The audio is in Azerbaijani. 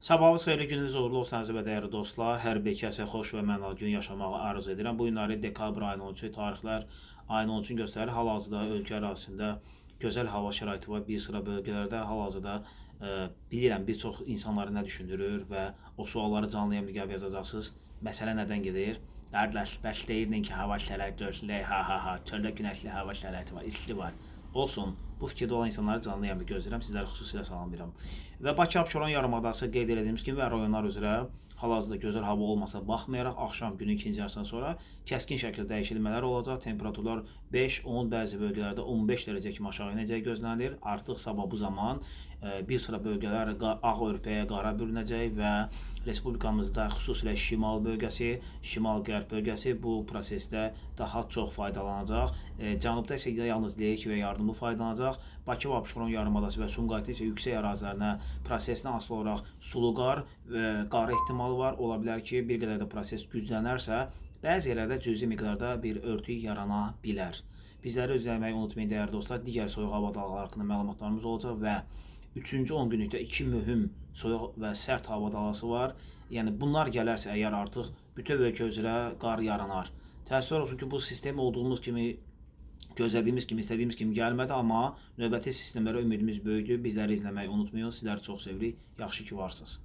Sabahınız xeyirli, gününüz uğurlu olsun əziz və dəyərli dostlar. Hər bir kəsə xoş və mənalı gün yaşamağı arzu edirəm. Bu günləri dekabr ayının 13-cü tarixlər ayının 13-cünü göstərir. Hal-hazırda ölkə ərazisində gözəl hava şəraiti var. Bir sıra bölgələrdə hal-hazırda bilirəm bir çox insanları nə düşündürür və o sualları canlı yayımda gəlib yazacaqsınız. Məsələ nədən gedir? Qardaş, bəs deyirdin ki, hava şəraiti göstərir. Ha, çöldə günəşli hava şəraiti var, isti var. Olsun. Bu fikirdə olan insanları canlı yayımda gözləyirəm. Sizləri xüsusilə salamlayıram. Və Bakı-Abşeron yarımadası qeyd etdiyimiz kimi və rayonlar üzrə hal-hazırda gözəl hava olmasa baxmayaraq axşam günün ikinci yarısından sonra kəskin şəkildə dəyişilmələr olacaq. Temperaturlar 5-10, bəzi bölgələrdə 15 dərəcə kimi aşağı enəcəyi gözlənilir. Artıq sabah bu zaman bir sıra bölgələr ağ örpəyə, qara bürünəcək və respublikamızda xüsusilə şimal bölgəsi, şimal-qərb bölgəsi bu prosesdə daha çox faydalanacaq. Cənubda isə yalnız leyk və yardımlı faydalanacaq. Bakı və Abşeron yarımadası və Sumqayıtın isə yüksək ərazilərinə prosesdən asılı olaraq sulu qar və qar ehtimalı var. Ola bilər ki, bir qədər də proses güclənərsə, bəzi yerlərdə cüzi miqdarda bir örtük yarana bilər. Bizləri izləməyi unutmayın dəyərli dostlar. Digər soyuq hava dalğaları haqqında məlumatlarımız olacaq və 3-cü 10 günlükdə 2 mühüm soyuq və sərt hava dalğası var. Yəni bunlar gələrsə əgər artıq bütöv ölkə üzrə qar yaranar. Təəssüf olsun ki, bu sistem olduğumuz kimi gözlədiyimiz kimi, istədiyimiz kimi gəlmədi, amma növbəti sistemlərə ümidimiz böyükdür. Bizləri izləməyi unutmayın. Sizləri çox sevirik. Yaxşı ki varsınız.